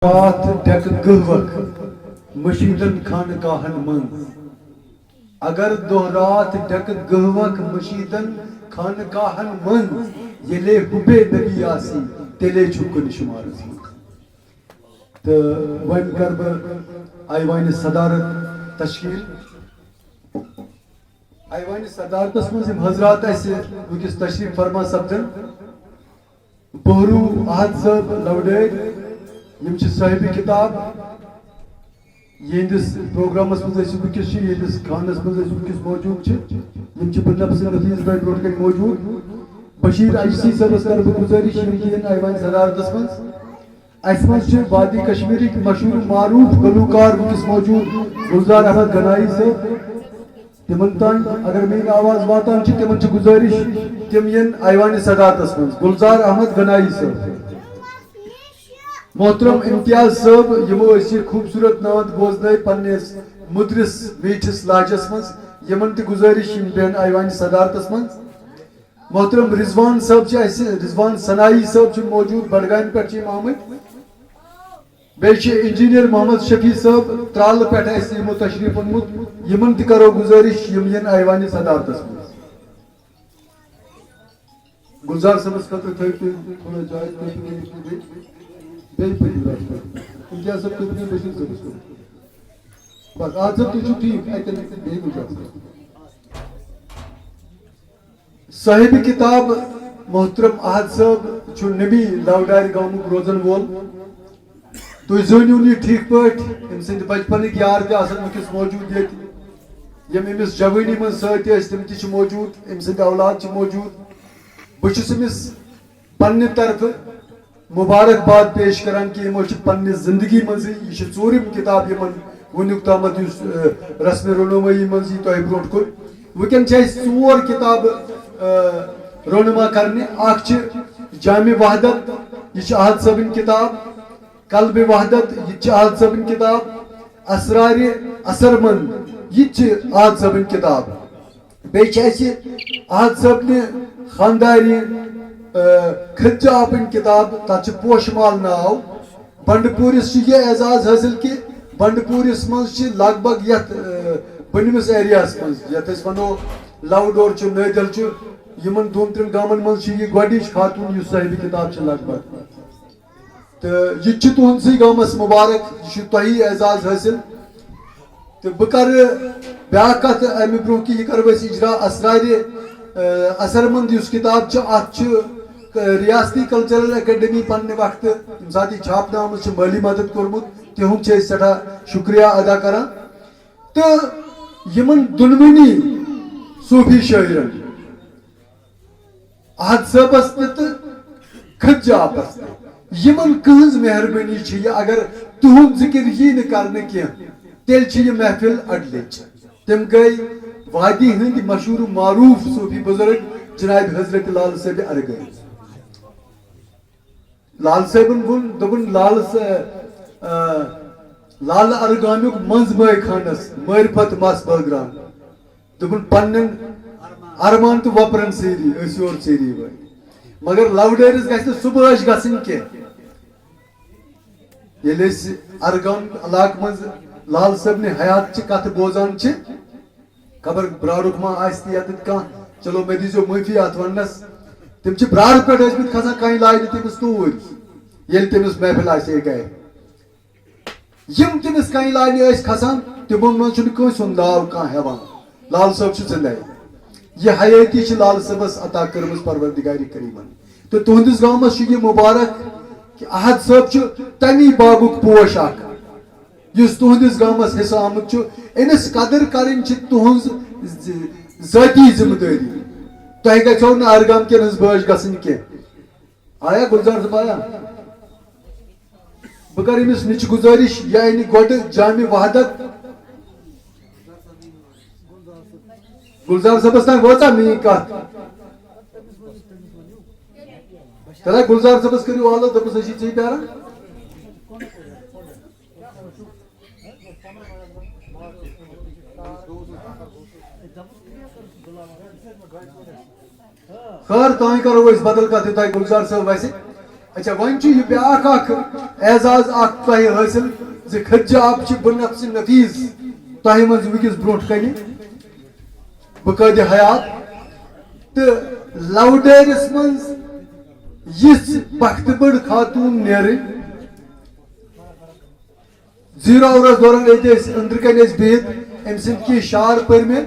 رات ڈک گہوک مشیدن خانقاہن من اگر دو رات ڈک گہوک مشیدن خانقاہن من یلے حبے نبی آسی تیلے چھکن شمار سی تو ون کر ایوان صدارت تشکیل ایوان صدارت اس میں حضرات ایسے وکس تشریف فرما سبدن بہرو احد صاحب لوڈیر یم چھ صاحب کتاب یہندس پروگرامس مز وکس یہندس خانس مز وکس موجود یم چھ بنفس نفیس بھائی برونٹ کن موجود بشیر عجسی صاحبس کر بہ گزارش یم ایوان صدارتس مز اس مز چھ وادی کشمیری مشہور معروف گلوکار وکس موجود گلزار احمد گنائی صاحب تمن تان اگر میری آواز واتان چھ تمن چھ گزارش تم ین ایوان صدارتس مز گلزار احمد گنائی صاحب محترم امتیاز صاحب یمو اسی خوبصورت نعت بوزنائی پنس مدرس میٹھس لہجس مز یمن تہ گزارش یم بہن ایوان صدارتس مز محترم رضوان صاحب چھ اس رضوان سنائی صاحب چھ موجود بڈگام پہ آمت بیچ انجینئر محمد شفیع صاحب ترال پہ یمو تشریف اونمت یمن تہ کرو گزارش یم ین ایوان صدارتس مز گلزار صاحبس خاطر تھو تھوڑا جائے امتیاز صاحب تو بشیر صاحب بس آج صاحب تو ٹھیک صاحب کتاب محترم احد صاحب چھ نبی لاوڈار گامک روزن وول تھی زونیو یہ ٹھیک پاٹ ام سند بچپنک یار تہ آسن وکس موجود یت یم امس جوانی من ست تم تہ موجود ام سند اولاد چھ موجود بہس امس پنہ طرف مبارکباد پیش کران کہ یمو پنہ زندگی مز یہ ژورم کتاب یمن ونیک تامت اس رسم رونمائی مز یہ تہ برونٹ کن ونکن ژور کتاب رونما کرنے اخ جامع وحدت یہ احد صٲبن کتاب قلب وحدت یہ احد صٲبن کتاب اسرار اثرمند یہ احد صٲبن کتاب بیٚیہِ احد صٲبنہِ خانداری خدجہ اپن کتاب تک پوشمال ناو بنڈپورس یہ اعزاز حاصل کہ بنڈپورس مز لگ بھگ یت بنمس ایریاس مز یت ونو لاوڈور نادل یمن دون ترین گامن مز یہ گۄڈنِچ خاتون اس صاحب کتاب لگ بھگ تو یہ تہنسی گامس مبارک یہ تہی اعزاز حاصل تو بہ کر بیاا کت امہ برو کہ یہ کرو اجرا اسرار اثرمند اس کتاب ات ریاستی کلچرل اکیڈمی پنہ وقت یم سات یہ چھاپنہ آمت مالی مدد کورمت تہد سٹھا شکریہ ادا کران تو یمن دونونی صوفی شاعرن احد صاحبس تو خدجہ آپس یمن کہز مہربانی یہ اگر تہد ذکر یہ کرنے کی تیل یہ محفل اڈلچ تم گئی وادی ہند مشہور معروف صوفی بزرگ جناب حضرت لال صاحب ارگئی لال صاحبن ون دپن لال ارگامیک منز مائی خانس معرفت مس بٲگران دپن پنن ارمان تو وپرن سیری اس یور سیری بھائی مگر لاوڈیرس گژھِ نہٕ صبحٲش گژھٕنۍ کینٛہہ ییٚلہِ أسۍ ارگام علاقہٕ منٛز لال صٲبنہِ حیات چہِ کتھٕ بوزان چھِ خبر برارُک ما آسہِ تہِ یتٮ۪تھ کانٛہہ چلو مےٚ دیٖزیو معٲفی اتھ وننس تم برار پہ ٲسمٕتۍ کھسان کہیں لاینہِ تٔمِس توٗرۍ ییٚلہِ تٔمِس محفل آسہِ ہے گرِ یم تٔمِس کہیں لاینہِ ٲسۍ کھسان تِمن منٛز چھُنہٕ کٲنٛسہِ ہُنٛد ناو کانٛہہ ہٮ۪وان لال صٲب چھُ زندے یہ حیٲتی چھِ لال صٲبس عطا کٔرمٕژ پروردگارِ کریٖمن تہٕ تُہنٛدِس گامس چھُ یہِ مُبارک کہ احد صٲب چھُ تمی باغُک پوش اکھ یُس تُہنٛدِس گامس حصہٕ آمُت چھُ أمِس قدر کرٕنۍ چھِ تُہنٛز ذٲتی ذمہٕ دٲری تہ گھو نا ارگام کن ہز باش گھن کی آیا گلزار صاحب آیا بہ کر امس نچ گزارش یہ این گوڈ جامع وحدت گلزار صاحبس تین واچا میری کت تلا گلزار صاحبس کرو حالت دپس اسی ژے پیاران خیر تھی کرو بدل کت یوتھ گلزار صاحب ویسے اچھا ون یہ بیاکھ اخ اعزاز اخ تہ حاصل ز خجاب بنفس نفیس تہ من ونکس برونٹ کن بقید حیات تو لوڈیرس من بخت بڑ خاتون نیر 0 اورس دوران اندر کن بہت ام سند کی شعر پھر میں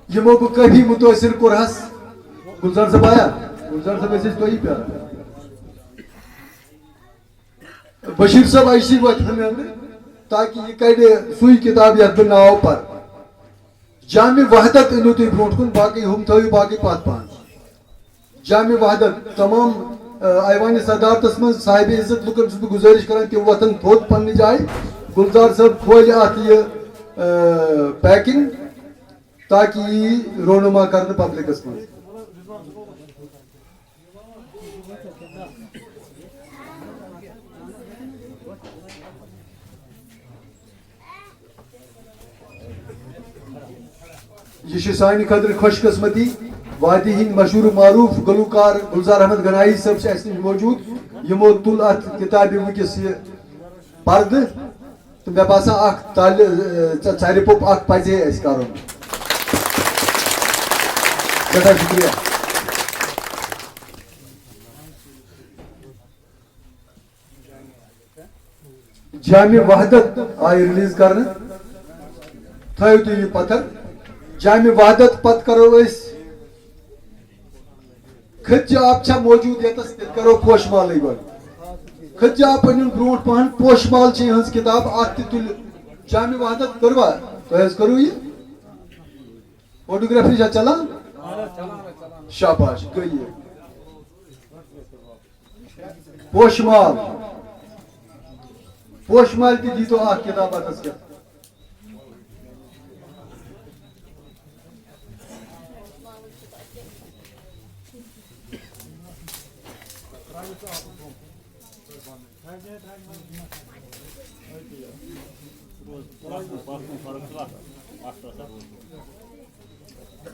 یمو بہ کافی متاثر کورہس گلزار صاحب آیا گلزار صاحب ایسے تو ہی پیارا بشیر صاحب ایسی وقت ہمیں اندر تاکہ یہ کڑے سوئی کتاب یت بہ ناو پر جامع وحدت انو تھی برونٹ کن باقی ہم تھوی باقی پات پان جامع وحدت تمام ایوان صدارتس من صاحب عزت لکن چھس بہ گزارش کران تم وطن تھوت پنہ جائے گلزار صاحب کھول ات یہ پیکنگ تاکہ یہ رونما کرنے پبلکس من یہ سانہ خاطر خوش قسمتی وادی ہند مشہور معروف گلوکار گلزار احمد گنائی صاحب سے نش موجود یمو تل ات کتاب ونکس یہ پرد تو مے باسان اخ ژرِ پوٚپ اخ پزِ ہے اس کرُن سٮ۪ٹھاہ شُکریہ جامع وحدت آئی ریلیز کرنے تھٲیِو تُہۍ یہِ پتھر جامع وحدت پت کرو اس خجاب چھا موجود یتس تیل کرو پوشمال گۄڈٕ خجاب پنن برونٹ پہن پوشمال چھ ہنس کتاب ات تل جامع وحدت کروا تو حظ کرو یہ فوٹوگرافی چھا چلان شاباش گئی پوشمال پوشمال تہ دیتو اکھ کتاب اتس کیا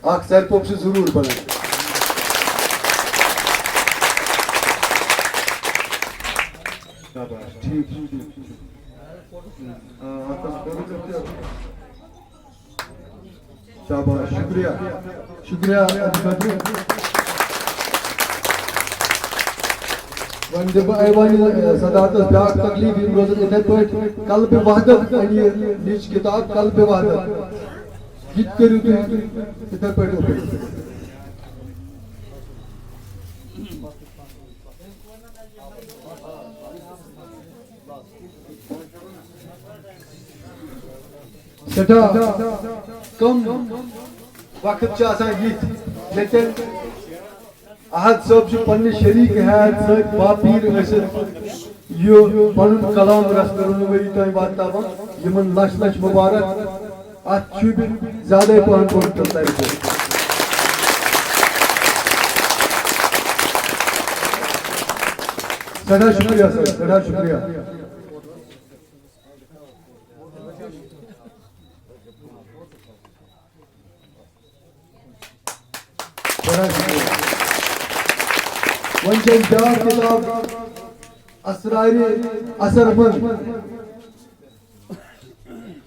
اخ سر پوپ سے ضرور بنائیں ٹھیک شاباش شکریہ شکریہ ون دب ایوانی صدارتس بیاکھ تکلیف یم روزن اتھے پٲٹھۍ قلب وحدت نِچ کتاب قلب وحدت یہ کریو تُہۍ اتھے پٲٹھۍ سٮ۪ٹھاہ کم وقت چھُ آسان یِتھ لیکن احد صٲب چھُ پننہِ شریٖک حیات سۭتۍ باپیٖر ٲسِتھ یہِ پنُن کلام رس ؤری تام واتناوان یِمن لچھ لچھ مبارک اتھ چھُ زیادے پہن کوٚرمُت تۄہہِ سٮ۪ٹھاہ شُکریہ سر سٮ۪ٹھاہ شُکریہ ون چھِ اَسہِ بیٛاکھ کِتاب اسرارِ اثر من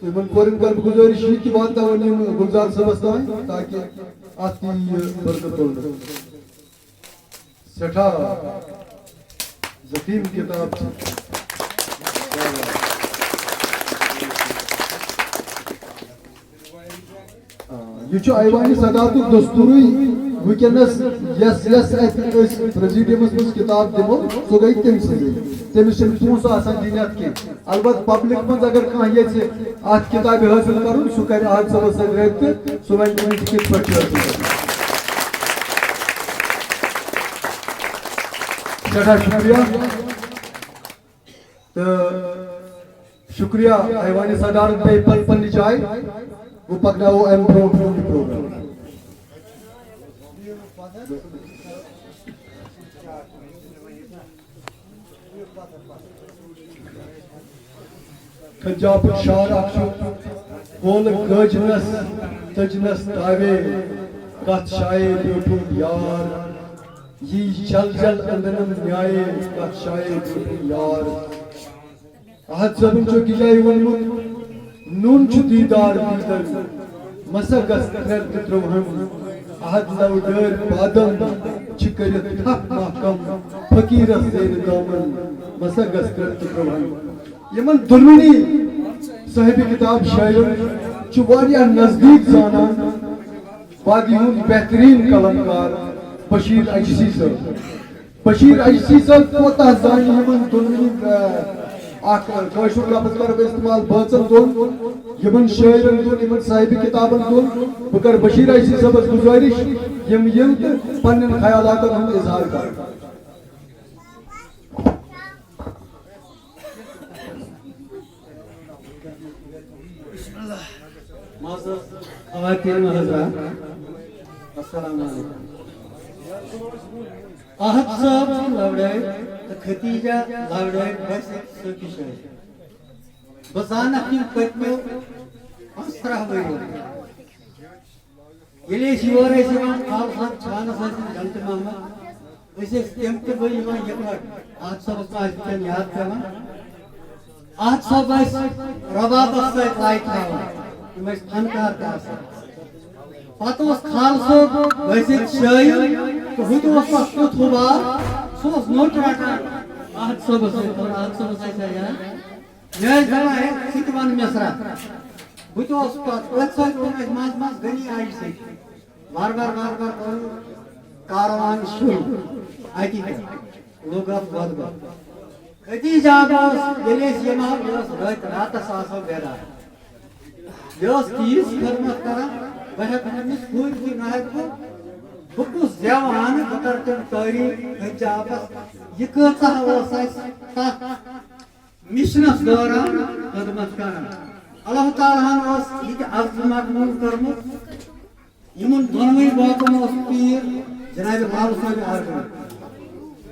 تِمن کورٮ۪ن کر بہٕ گُزٲرِش یہِ تہِ واتناوُن یِم گُلزار صٲبس تام تاکہِ اتھ یی یہِ برکت تُلنہٕ سٮ۪ٹھاہ ذخیٖم کِتاب چھِ یہ چھُ ایوانہِ صدارتُک دستوٗرٕے ونکس یس یس اتھ پریزیڈیمس مز کتاب دمو سو گئی تم سزے تمس چھنہ پونسہٕ آسان دِنۍ اتھ کینٛہہ البتہ پبلک مز اگر کانٛہہ یژھِ اتھ کتابہِ حٲصِل کرُن سُہ کرِ احد صٲبس سۭتۍ رٲبطہٕ سُہ ونہِ تِمن تہِ کِتھ پٲٹھۍ چھُ حٲصِل کرُن سٮ۪ٹھاہ شُکریہ تہٕ شُکریہ ایوانہِ صدارت بیٚیہِ پننہِ جایہِ وۄنۍ پکناوو امہِ برونٛٹھ یہِ پروگرام خجاب شعر اکھ چھُ کول گٔجنس تٔجنس تاوے کتھ شایے بیوٗٹھُن یار یہ جل جل اندرم نیائے کت شائع یار احد صبن چو کی جائے ونمت نون چو دیدار دیدر مسا گس کرد تروہم احد لو ڈر بادم چکرت تھک محکم فقیر زیر دامن مسا گس کرد تروہم یمن دلونی صاحب کتاب شاعر چو واریاہ نزدیک زانان وادی ہوں بہترین کلمکار بشیر اجسی صاحب بشیر اجسی صاحب کوتاہ زانی یمن دلونی اخ کاشر لفظ کر استعمال بانچن دون یمن شاعرن دون یمن صاحب کتابن دون بہ کر بشیر اجسی صاحب گزارش یم پنن خیالاتن ہند اظہار کر خواتین و حضرات السلام علیکم احد صاحب لوڑے تو ختیجہ لوڑے بس صوفی شاعر بزان اپنی پتمیو 15 ؤری ییٚلہِ أسۍ یور ٲسۍ یِوان خالصان چھانس ٲسۍ جنتہٕ محمد أسۍ ٲسۍ تِم تہِ بٔلۍ یِوان یِکوٹہٕ احد صٲبس آسہِ وٕنکٮ۪ن یاد پٮ۪وان احد صٲب ٲسۍ ربابس سۭتۍ لایہِ تھاوان یِم ٲسۍ فنکار تہِ آسان پتہٕ اوس خال صٲب ؤسِتھ شٲعر تہٕ ہُتہِ اوس تتھ تیُتھ حُبار سُہ اوس نوٚٹ رٹان احد صٲبس سۭتۍ احد صٲبس آسہِ یاد مےٚ ٲسۍ دپان ہے ژٕ تہِ ون مِثرا بہٕ تہِ اوسُس پتہٕ أتھۍ سۭتۍ کوٚر اَسہِ منٛزٕ منٛزٕ غنی اَجہِ سۭتۍ بار بار کوٚر کاروان شروع اَتی پٮ۪ٹھ لوٚگ اَتھ وۄدبَر ختیٖجہ ٲس ییٚلہِ أسۍ یِمہو یہِ ٲس راتس آسان بیدار یہِ ٲس تیٖژ خدمت کران بہٕ ہٮ۪کہٕ نہٕ أمِس بوٗزتھٕے نہ ہٮ۪کہٕ بہٕ کُس زٮ۪وان بہٕ کرٕ تِم تعریٖف ختیٖجہ آپس یہِ کۭژاہ ٲس اَسہِ تتھ مِشنس دوران خدمت کران اللہ تعالیٰ ہن ٲس یہِ تہِ عزٕ مقبوٗل کٔرمٕژ یِمن دۄنوٕے باقن اوس پیٖر جنابِ لال صٲبِ آرگن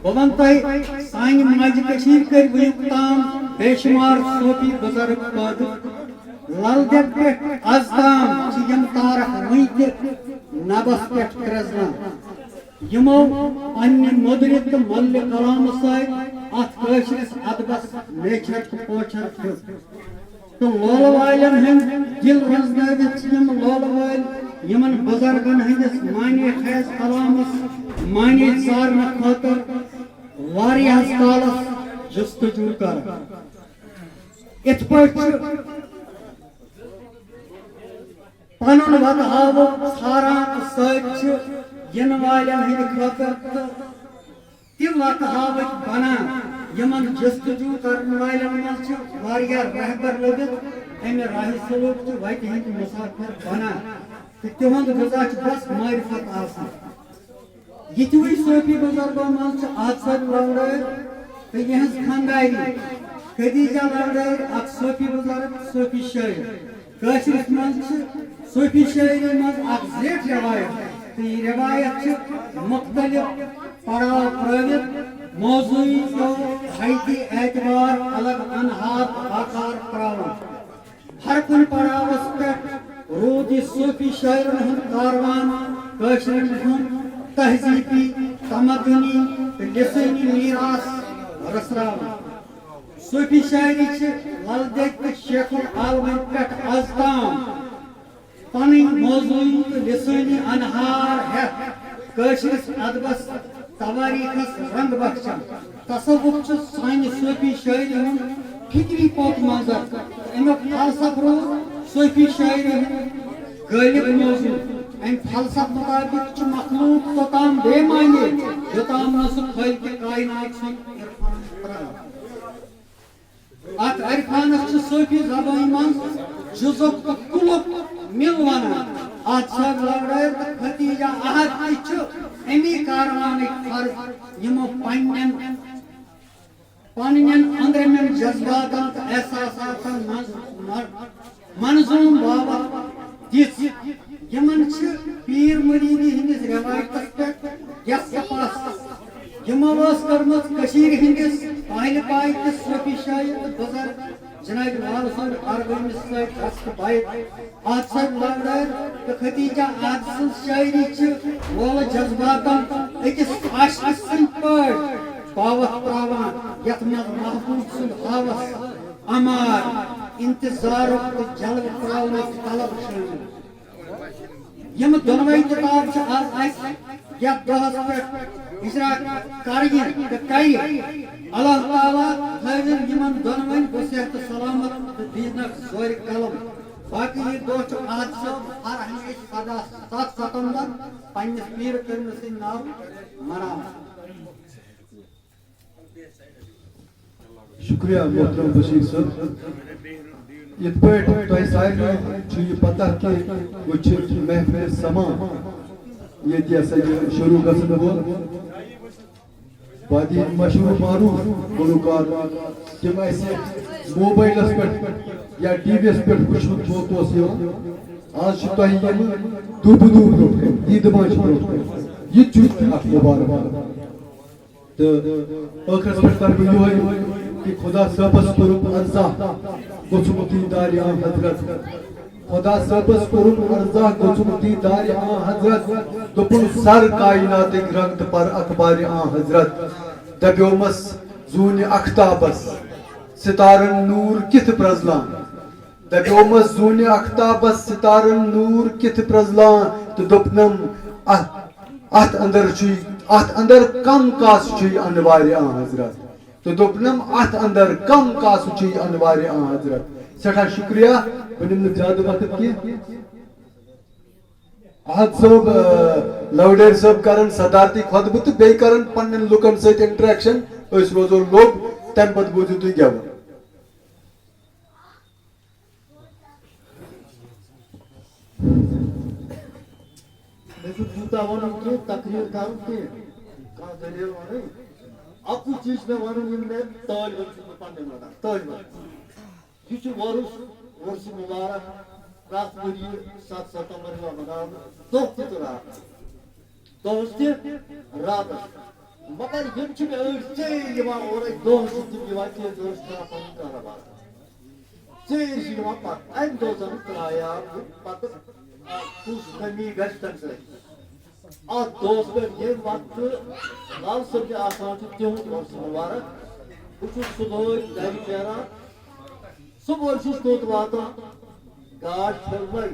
بہٕ ونہٕ تۄہہِ سانہِ ماجہِ کٔشیٖرِ کٔرۍ وٕنیُک تام بے شُمار صوفی بُزرگ پٲدٕ لل دٮ۪د پٮ۪ٹھ آز تام چھِ یِم تارک وٕنہِ تہِ نبس پٮ۪ٹھ کرٛزنان یِمو پننہِ مۄدرِ تہٕ مۄلہِ کلامہٕ سۭتۍ اتھ کٲشرِس ادبس میچھر تہٕ پوچھر دِژ تہٕ لولہٕ والٮ۪ن ہٕنٛدۍ دِل رزنٲوِتھ چھِ یِم لولہٕ وٲلۍ یمن بزرگن ہندس معنی خیز کلامس معنی ژارنہٕ خٲطرٕ واریاہس کالس جستجو کران یِتھ پٲٹھۍ چھُ پنُن وتہٕ ہاوُک ژھاران تہٕ سۭتۍ چھِ یِنہٕ والٮ۪ن ہٕنٛدِ خٲطرٕ تہٕ تِم وتہٕ ہاوٕکۍ بنان یمن جستجو کرن والٮ۪ن منٛز چھِ واریاہ رہبر لٔبِتھ امہِ راہہِ سلوک چہِ وتہِ ہٕنٛدۍ مُسافر بنان تہٕ تِہُنٛد غذا چھُ بس معرفت آسان یِتھوٕے صوفی بُزرگو منٛز چھُ احد صٲب لوڑٲر تہٕ یِہٕنٛز خانٛدارنہِ ختیٖجہ لوڑٲر اکھ صوفی بُزرگ صوفی شٲعر کٲشرِس منٛز چھِ صوفی شٲعری منٛز اکھ زیٹھ روایت تہٕ یہِ روایت چھِ مختلف پڑاو ترٲوِتھ موضوعی تہٕ حیثی اعتبار الگ انہار آکار تراوان ہر کُنہِ پڑاوس پٮ۪ٹھ روٗد یہِ صوفی شٲعرن ہُنٛد کاروان کٲشرٮ۪ن ہُنٛد تہذیٖبی تمدنی تہٕ لسٲنی میٖراث رٔژھراوان صوفی شاعری چھِ لل دٮ۪د تہٕ شیخ العالمن پٮ۪ٹھ آز تام پنٕنۍ موضوعی تہٕ لسٲنی انہار ہٮ۪تھ کٲشرِس ادبس تواریٖخس رنٛگ بخشان تصوُف چھُ سانہِ صوفی شاعری ہُنٛد فکری پوک منظر امیُک فلسفہٕ روٗد صوفی شاعری ہُنٛد غٲلب موضوع امہِ فلسفہٕ مطابق چھُ مخلوق توٚتام بے معنی یوٚتام نہٕ سُہ خٲلقِ کائنات سُنٛد عرفان ترٛاوِ اتھ عرفانس چھِ صوفی زبانہِ منٛز جُزُک تہٕ کُلُک مِل ونان احد صٲب لوڑٲر تہٕ ختیٖجہ احد تہِ چھُ امی کاروانٕکۍ فرض یِمو پننٮ۪ن أنٛدرِمٮ۪ن جذباتن تہٕ احساساتن منٛز منظوٗم بابت دِژ یِمن چھِ پیٖر مُریٖدی ہٕنٛدِس رٮ۪وایتس پٮ۪ٹھ یس پاس یِمو ٲس کٔرمٕژ کٔشیٖرِ ہٕنٛدِس پالہِ پایہِ تہٕ صوفی شاعر بزرگ جناب مولانا صاحب اربعین سائٹ دست بائٹ آج صاحب لگدار تو ختیجہ آج سن شاعری چھ وول جذباتن اکس عاشق سن پر باوت پراوان یت میں محبوب سن حاوس امار انتظار و جلو پراونک طلب شامل یم دونوئی کتاب چھ آز آئیس یا دہس پر اجرا کارگین کئی اللہ تعالیٰ حاضر یمن دونوئی بصحت سلامت دیدنک زور قلم باقی یہ دو چھ آج صاحب ہر ہمیش سدا 7 ستمبر پنس پیر کرن سن نام مناو شکریہ محترم بشیر صاحب یہ پہ تہ سارے یہ پتہ کہ وہ محفل سما یہ شروع گھن وول وادی مشہور معروف گلوکار تم موبائلس پہ یا ٹی وی یس پہ وچھنک موقع آج تہ دب عید ماج یہ مبارک تو ٲخرس پہ کر بہ یہ کہ خدا صٲبس کوٚرُم عرضا گوٚژھُم دیٖدارِ حضرت خدا صٲبس کوٚرُم عرضا گوٚژھُم دیٖدارِ حضرت دوٚپُن سر کائناتٕکۍ رنگ تہٕ پر اخبارِ حضرت دپیومس زوٗنہِ اختابس ستارن نور کِتھ پرزلان دپیومس زوٗنہِ اختابس ستارن نور کِتھ پرزلان تہٕ دوٚپنم اتھ اندر کم کاس چھُ انوارِ حضرت تو دوپنم ات اندر کم کاسو چھ انوار حضرت سٹھا شکریہ بنم زیادہ وقت کی احد صاحب لوڈیر صاحب کرن صدارتی خطبہ تو بی کرن پنن لوکن سۭتۍ انٹریکشن اس روزو لوگ تم پتہٕ بوزِو تُہۍ گٮ۪وُن مےٚ چھُ تیوٗتاہ وَنُن کہِ تقریٖر کَرُن کینٛہہ کانٛہہ دٔلیٖل وَنٕنۍ اَکُے چیٖز چھُ مےٚ وَنُن یِم مےٚ طٲلبہٕ چھُس بہٕ پنٛنٮ۪ن وَنان طٲلبہٕ یہِ چھُ وۄرُس مُبارک پرٛٮ۪تھ ؤرۍ یہِ 7 ستمبر یِوان مَناونہٕ دۄہ تہِ تہٕ رات دۄہس تہِ راتس مگر یِم چھِ مےٚ أڑۍ ژیٖرۍ یِوان اورَے دۄہس چھِ تِم یِوان کیٛازِ أڑۍ چھِ کَران پَنُن کارٕبار ژیٖرۍ چھِ یِوان پَتہٕ اَمہِ دۄہ زَن ترٛایاو بہٕ پَتہٕ کُس کٔمی گژھِ تَمہِ سۭتۍ اتھ دۄہس پٮ۪ٹھ ییٚمہِ وقتہٕ لال صٲبنہِ آسان چھُ تِہُنٛد وۄرُس مُبارک بہٕ چھُس صُبحٲے گرِ پھیران صُبحٲے چھُس توٚت واتان گاڈ پھِرنَے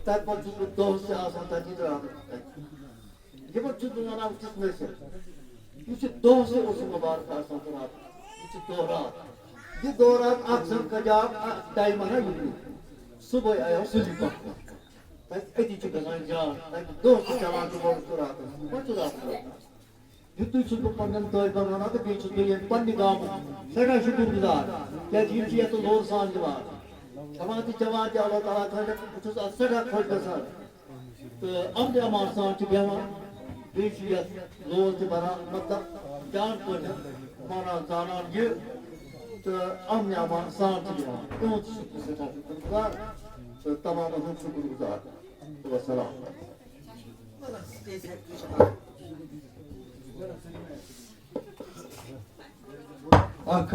تَمہِ پتہٕ چھُس بہٕ دۄہس تہِ آسان تَتی راتس تہِ تَتہِ یِمن چھُس بہٕ وَنان وٕچھِس نٔصیت یہِ چھُ دۄہس تہِ وۄرُس مُبارک آسان تہٕ راتس یہِ چھُ دۄہ رات یہِ دۄہ رات اکھ زن کجاب ٹایمہ نا یِمنٕے صُبحٲے آیو سُلی پتھ أتی چھُ گژھان جان تَتہِ دۄہ تہِ چلان چھُ وۄرُس تہٕ راتس پتہٕ چھُ راتس یُتُے چھُس بہٕ پنٛنٮ۪ن طٲلبن وَنان تہٕ بیٚیہِ چھُس بہٕ ییٚتہِ پنٛنہِ گامُک سٮ۪ٹھاہ شُکُر گُزار کیٛازِ یِم چھِ یَتھ لورٕ سان دِوان کھٮ۪وان تہِ چٮ۪وان تہِ اللہ تعالیٰ تھٲیِکھ بہٕ چھُس اَتھ سٮ۪ٹھاہ خۄش گژھان تہٕ اَمنہِ امان سان چھِ بیٚہوان بیٚیہِ چھِ یَتھ لول تہِ بَران مطلب جان پٲٹھۍ مانان زانان یہِ تہٕ اَمنہِ امان سان چھِ بیٚہوان تِہُنٛد چھُس بہٕ سٮ۪ٹھاہ شُکُر گُزار تہٕ تمامن ہُنٛد شُکُر گُزار وسلام اخ